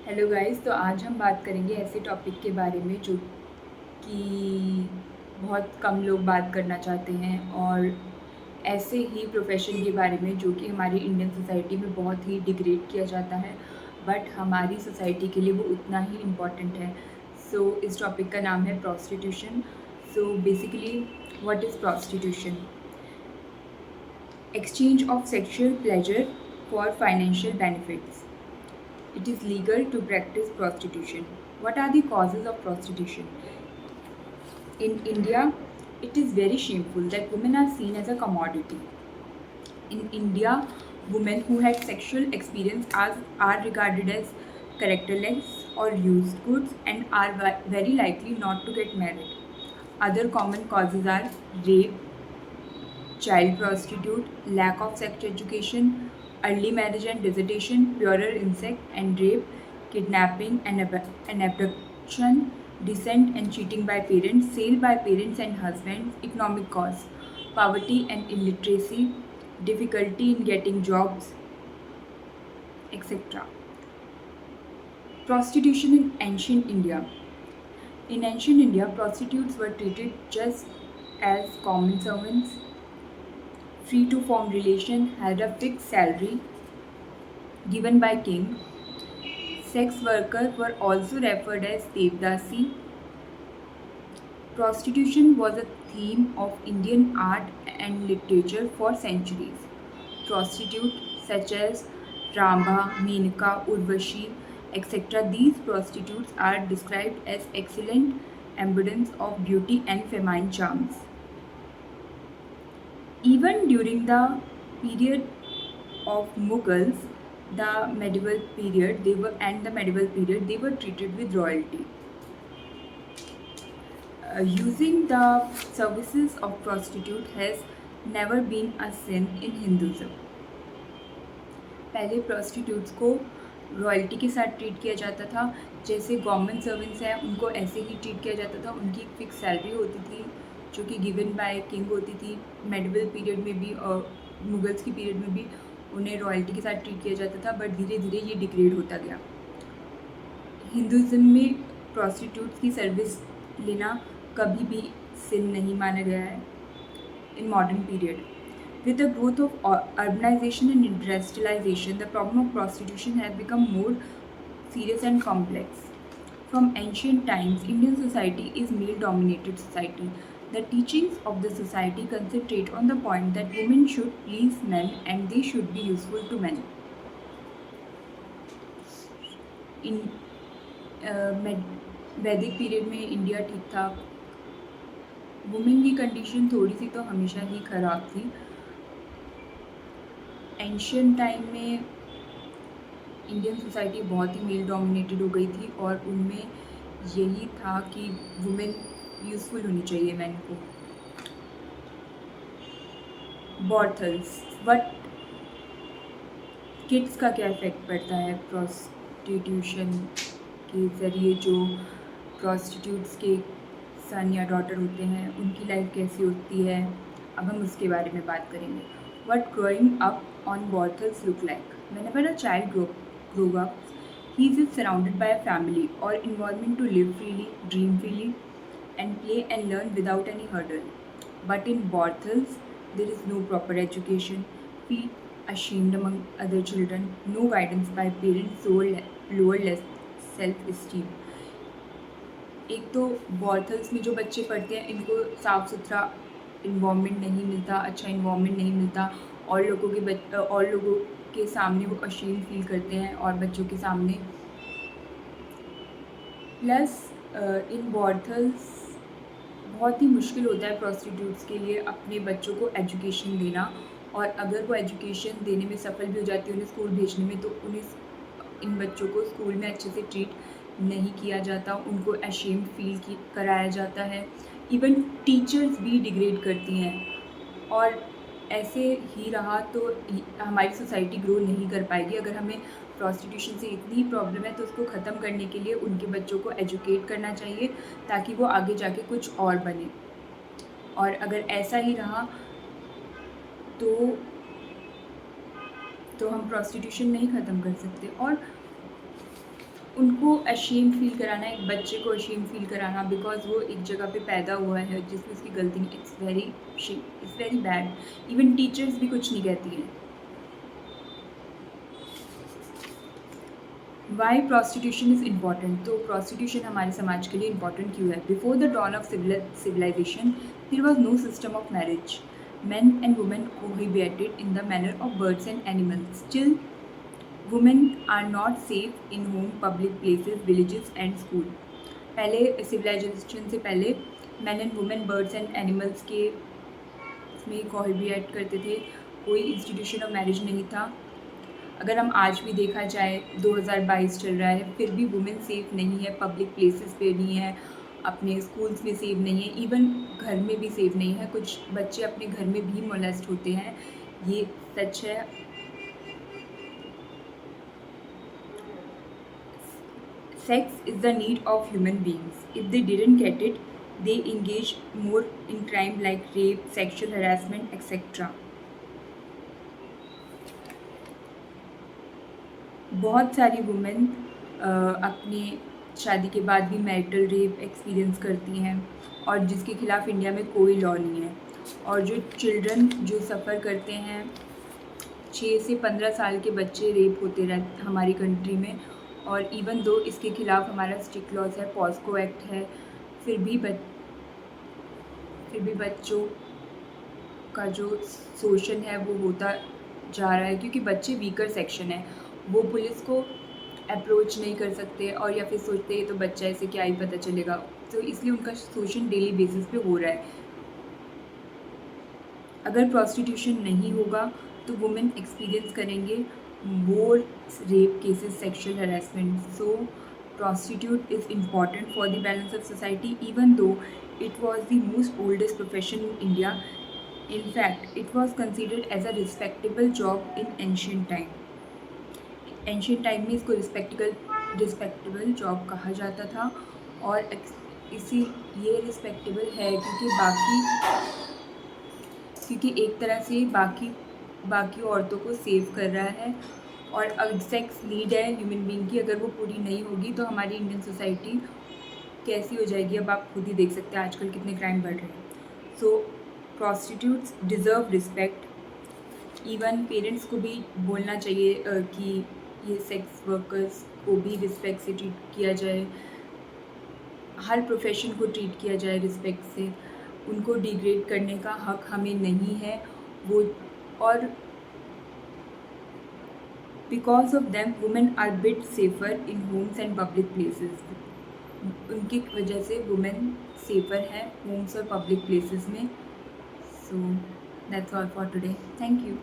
Hello guys. तो आज हम बात करेंगे ऐसे टॉपिक के बारे में जो कि बहुत कम लोग बात करना चाहते हैं, और ऐसे ही प्रोफेशन के बारे में जो कि हमारी इंडियन सोसाइटी में बहुत ही डिग्रेड किया जाता है, बट हमारी सोसाइटी के लिए वो उतना ही इम्पॉर्टेंट है। सो इस टॉपिक का नाम है prostitution. So basically what is prostitution? Exchange of sexual pleasure for financial benefits. It is legal to practice prostitution. What are the causes of prostitution? In India, it is very shameful that women are seen as a commodity. In India, women who had sexual experience are regarded as characterless or used goods and are very likely not to get married. Other common causes are rape, child prostitute, lack of sex education, early marriage and dissertation, purer insect and rape, kidnapping and abduction, dissent and cheating by parents, sale by parents and husbands, economic cause, poverty and illiteracy, difficulty in getting jobs, etc. Prostitution in ancient India. In ancient India, prostitutes were treated just as common servants, free to form relation, had a fixed salary given by king. Sex workers were also referred as devdasi. Prostitution was a theme of Indian art and literature for centuries. Prostitutes such as Ramba, Menaka, Urvashi, etc. These prostitutes are described as excellent embodiments of beauty and feminine charms. Even during the period of Mughals, the medieval period, they were treated with royalty. Using the services of prostitute has never been a sin in Hinduism. पहले prostitutes को royalty के साथ treat किया जाता था, जैसे government servants हैं उनको ऐसे ही ट्रीट किया जाता था। उनकी एक फिक्स सैलरी होती थी जो कि गिवन बाय किंग होती थी। मेडिवल पीरियड में भी और मुगल्स की पीरियड में भी उन्हें रॉयल्टी के साथ ट्रीट किया जाता था, बट धीरे धीरे ये डिग्रेड होता गया। हिंदुज़म में प्रोस्टिट्यूट्स की सर्विस लेना कभी भी सिन नहीं माना गया है in modern period. With the growth of urbanization and industrialization, the problem of prostitution has become more serious and complex. From ancient times, Indian society is male-dominated society. The teachings of the society concentrate on the point that women should please men and they should be useful to men. In वैदिक period में India ठीक था। Women की condition थोड़ी सी तो हमेशा ही ख़राब थी। एंशियंट टाइम में इंडियन सोसाइटी बहुत ही मेल डोमिनेटेड हो गई थी और उनमें यही था कि वुमेन यूज़फुल होनी चाहिए मैन को। बॉर्थल्स, बट किड्स का क्या इफ़ेक्ट पड़ता है प्रोस्टिट्यूशन के ज़रिए? जो प्रोस्टिट्यूट्स के सन या डॉटर होते हैं उनकी लाइफ कैसी होती है, अब हम उसके बारे में बात करेंगे। What growing up on brothels look like? Whenever a child grow up, he is surrounded by a family or environment to live freely, dream freely, and play and learn without any hurdle. But in brothels, there is no proper education, feel ashamed among other children, no guidance by parents, so lower self-esteem. एक तो बॉर्थल्स में जो बच्चे पढ़ते हैं इनको साफ़ सुथरा इन्वामेंट नहीं मिलता, अच्छा इन्वामेंट नहीं मिलता, और लोगों के सामने वो अशेम फील करते हैं और बच्चों के सामने। प्लस इन बॉर्थल्स बहुत ही मुश्किल होता है प्रोस्टिट्यूट्स के लिए अपने बच्चों को एजुकेशन देना, और अगर वो एजुकेशन देने में सफल भी हो जाती है उन्हें स्कूल भेजने में, तो उन्हें इन बच्चों को स्कूल में अच्छे से ट्रीट नहीं किया जाता, उनको अशेम फील कराया जाता है। इवन टीचर्स भी डिग्रेड करती हैं, और ऐसे ही रहा तो हमारी सोसाइटी ग्रो नहीं कर पाएगी। अगर हमें प्रोस्टिट्यूशन से इतनी प्रॉब्लम है तो उसको ख़त्म करने के लिए उनके बच्चों को एजुकेट करना चाहिए ताकि वो आगे जाके कुछ और बने। और अगर ऐसा ही रहा तो हम प्रोस्टिट्यूशन नहीं ख़त्म कर सकते। और उनको अशेम्ड फ़ील कराना, एक बच्चे को अशेम्ड फ़ील कराना बिकॉज़ वो एक जगह पे पैदा हुआ है जिसमें उसकी गलती नहीं, it's very bad. Even teachers भी कुछ नहीं कहती हैं। वाई प्रोस्टिट्यूशन इज़ इम्पॉर्टेंट, तो प्रोस्टिट्यूशन हमारे समाज के लिए इम्पॉर्टेंट क्यों है? Before the dawn of civilization there was no system of marriage. Men and women cohabited in the manner of birds and animals. Still, women are not safe in home, public places, villages and school. पहले civilisation से पहले man and women birds and animals के में कोहेबिएट करते थे, कोई institution of marriage नहीं था। अगर हम आज भी देखा जाए 2022 चल रहा है, फिर भी वुमेन सेफ़ नहीं है, पब्लिक प्लेसेस पे नहीं है, अपने स्कूल्स में सेफ़ नहीं है, इवन घर में भी सेफ़ नहीं है। कुछ बच्चे अपने घर में भी मोलेस्ट होते हैं, ये सच है। Sex is the need of human beings. If they didn't get it, they engage more in crime like rape, sexual harassment, etc. बहुत सारी वुमेन अपनी शादी के बाद भी मैरिटल रेप एक्सपीरियंस करती हैं और जिसके ख़िलाफ़ इंडिया में कोई लॉ नहीं है। और जो चिल्ड्रन जो सफ़र करते हैं, 6 से 15 साल के बच्चे रेप होते रहते हमारी कंट्री में। और इवन दो इसके ख़िलाफ़ हमारा स्ट्रिक्ट लॉज है, पॉस्को एक्ट है, फिर भी बच्चों का जो शोषण है वो होता जा रहा है क्योंकि बच्चे वीकर सेक्शन है। वो पुलिस को अप्रोच नहीं कर सकते और या फिर सोचते हैं तो बच्चा ऐसे क्या ही पता चलेगा, तो इसलिए उनका शोषण डेली बेसिस पे हो रहा है। अगर प्रोस्टिट्यूशन नहीं होगा तो वुमेन एक्सपीरियंस करेंगे more rape cases, sexual harassment. So prostitute is important for the balance of society, even though it was the most oldest profession in India. In fact, it was considered as a respectable job in ancient time. Ancient time में इसको respectable job कहा जाता था और इसी ये respectable है क्योंकि एक तरह से बाकी औरतों को सेव कर रहा है। और अगर सेक्स नीड है ह्यूमन बीइंग की, अगर वो पूरी नहीं होगी तो हमारी इंडियन सोसाइटी कैसी हो जाएगी, अब आप खुद ही देख सकते हैं आजकल कितने क्राइम बढ़ रहे हैं। So prostitutes deserve respect. Even parents को भी बोलना चाहिए कि ये सेक्स वर्कर्स को भी रिस्पेक्ट से ट्रीट किया जाए, हर प्रोफेशन को ट्रीट किया जाए रिस्पेक्ट से। उनको डिग्रेड करने का हक हमें नहीं है। वो और because of them women are bit safer in homes and public places. उनकी वजह से वुमेन सेफर है होम्स और पब्लिक प्लेसेस में। So that's all for today. Thank you.